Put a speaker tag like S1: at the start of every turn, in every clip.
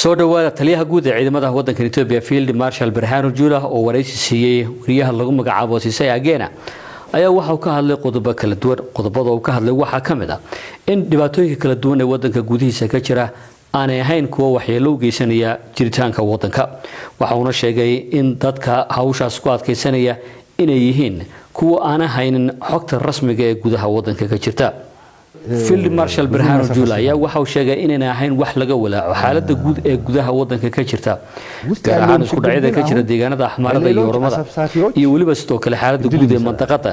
S1: soo dhawaada taliyaha guud ee ciidamada waddanka Itoobiya Field Marshal Birhanu Jula oo wareysi siiyay wariyaha lagu magacaabo Sisay Agena ayaa waxa uu ka hadlay qodobo kala duwan qodobada uu ka hadlay waxa kamid ah in dhibaatooyinka kala duwan ee waddanka gudihiisa ka jira aanay ahayn kuwa waxyeello u geysanaya jiritaanka waddanka waxa uu sheegay in dadka hawshaas ku adkeysanaya inay yihiin kuwa aan haynin xogta rasmiga ee gudaha waddanka ka jirta Field Marshal Birhanu Jula ayaa waxa uu sheegay inay ahayn wax laga walaaco xaaladda guud ee gudaha waddanka ka jirta gaar ahaan isku dhacyada ka jira deegaanada Axmaarada iyo Oromada iyo waliba sidoo kale xaaladda guud ee mandaqada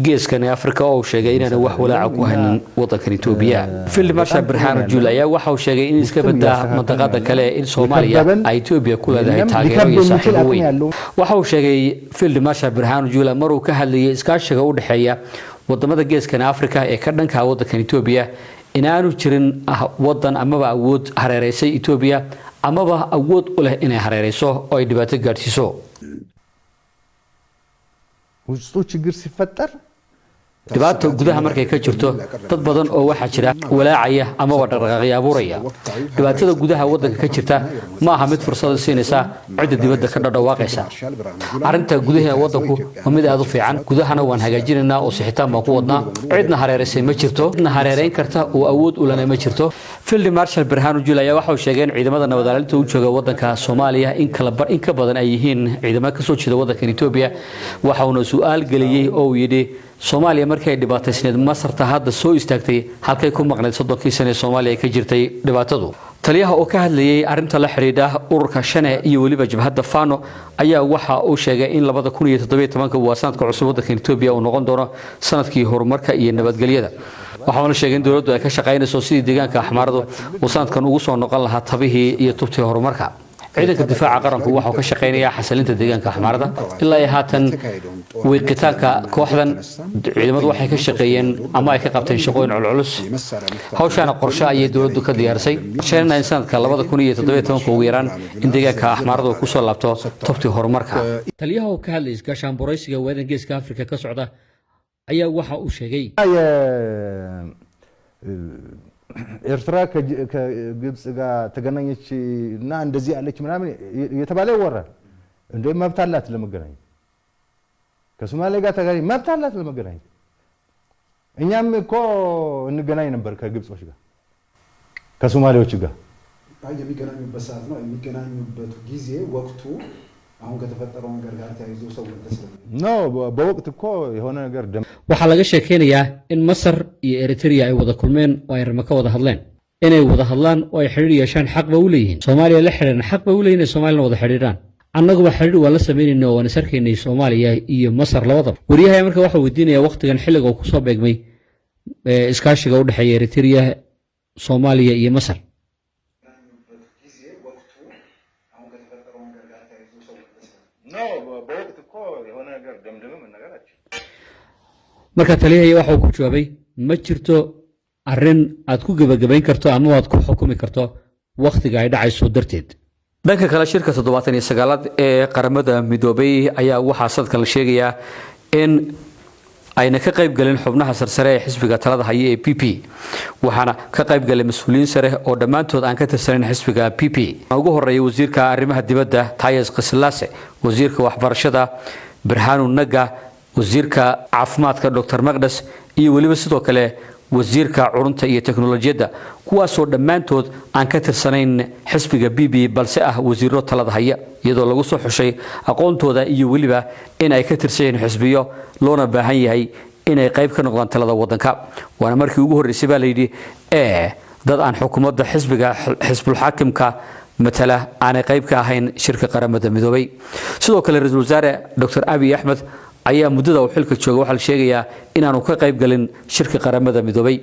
S1: geeskan Afrika oo sheegay inaan wax walaaco ku haynin waddanka Itoobiya Field Marshal Birhanu Jula ayaa waxa uu sheegay in iska badaa mandaqada kale in Soomaaliya ay Itoobiya ku leedahay taageero iyo saaxiibo weyn waxa uu sheegay Field Marshal Birhanu Jula maruu ka hadlayay iskaashiga u dhaxeeya wadamada geeskan Afrika ee ka dhanka waddanka Itoobiya inaanu jirin waddan amaba awood hareereysay Itoobiya amaba awood u leh inay hareereyso oo ay dhibaato gaarsiiso
S2: ውስጡ ችግር ሲፈጠር
S1: dhibaato gudaha markay ka jirto dad badan oo waxa jira walaacaya ama wadaqaqay abuuraya dhibaatada gudaha waddanka ka jirta ma aha mid fursad siinaysa cid dibadda ka dhadhawaaqaysa arinta gudaha waddanku waa mid aad u fiican gudahana waan hagaajinaynaa oo sixitaan baan ku wadnaa cidna hareereysay ma jirto cidna hareereyn karta oo awood u lana ma jirto Field Marshal Birhanu Jula ayaa waxa uu sheegay in ciidamada nabadgelyada u jooga waddanka Soomaaliya in ka badan ay yihiin ciidamada ka soo jeeda waddanka Itoobiya waxa uu su'aal galiyay oo yidhi Soomaaliya markay dhibaataysneed Masarta hadda soo istaagtay halkay ku maqnayd 30 sano Soomaaliya ka jirtay dhibaatadu taliyaha oo ka hadlayay arinta la xiriirida ururka Shane iyo waliba jabhadda Fano ayaa waxa uu sheegay in 2017 waa sanadka cusub waddanka Itoobiya uu noqon doono sanadkii horumarka iyo nabadgelyada waxa uu sheegay in dawladdu ay ka shaqeynayso sidii deegaanka Axmaaradu uu sanadkan ugu soo noqon lahaa tabihii iyo tubtii horumarka ciidanka difaaca qaranku waxa uu ka shaqeynaya xasilinta deegaanka Axmaarada ilaa haatan weerarka kooxdan ciidamadu waxay ka shaqeeyeen ama ay ka qabteen shaqooyin culculus hawshan qorshe ay dawladdu ka diyaarisay shaqeynayaan sanadka 2017 ugu yaraan in deegaanka Axmaarada ku soo laabto tubtii horumarka taliyaha oo ka hadlay iskaashan booraysiga waddanka geeska Afrika ka socda ayaa waxa uu sheegay
S2: ኤርትራ ከግብጽ ጋር ተገናኘች እና እንደዚህ አለች ምናምን የተባለ ይወራል እንደ መብት አላት ለመገናኘት ከሶማሌ ጋር ተገናኘች መብት አላት ለመገናኘት እኛም እኮ እንገናኝ ነበር ከግብጾች ጋር ከሶማሌዎች ጋር
S3: የሚገናኙበት ሰዓት ነው የሚገናኙበት ጊዜ ወቅቱ አሁን ከተፈጠረው ነገር ጋር ተያይዞ ሰው
S2: ነው በወቅት እኮ የሆነ ነገር
S1: waxa laga sheekeynayaa in Masar iyo Eritrea ay wada kulmeen oo ay rama ka wada hadleen inay wada hadlaan oo ay xiriir yeeshaan xaq ba u leeyihiin Soomaaliya la xiriirna xaq ba u leeyihiin Soomaaliya wada xiriiraan annagu ba xiriir wala sameeynayno oo nasarkeynay Soomaaliya iyo Masar labada wariyaha marka waxa weydiinaya waqtigan xilliga uu ku soo beegmay iskaashiga u dhaxeeya Eritrea Soomaaliya iyo Masar marka taliyaha waxa uu ku jawaabay ma jirto arin aad ku gabagabayn karto ama aad ku xukumi karto waqtiga ay dhacayso darteed dhanka kale shirka 79aad ee qaramada midoobay ayaa waxa sadka la sheegaya in ayna ka qayb galin xubnaha sarsare ee xisbiga talada haya ee PP waxaana ka qayb galay mas'uuliyiin sare oo dhamaantood aan ka tirsanin xisbiga PP ugu horeeyay wasiirka arrimaha dibadda Taayas Qislaase wasiirka waxbarashada Birhanu Naga wasiirka caafimaadka Dr. Maqdas iyo waliba sidoo kale wasiirka curunta iyo teknolojiyadda kuwaas oo dhamaantood aan ka tirsanayn xisbiga PP balse ah wasiiro talada haya iyadoo lagu soo xushay aqoontooda iyo waliba in ay ka tirsanayeen xisbiyo loona baahan yahay inay qayb ka noqdaan talada waddanka waana markii ugu horeysay baa la yidhi dad aan xukuumadda xisbul xaakimka matala aanay qayb ka ahayn shirka qaramada midoobay sidoo kale ra'iisul wasaare Dr. Abiy Ahmed ayaa muddada uu xilka jooga waxa la sheegayaa inaanu ka qayb galin shirka qaramada midoobay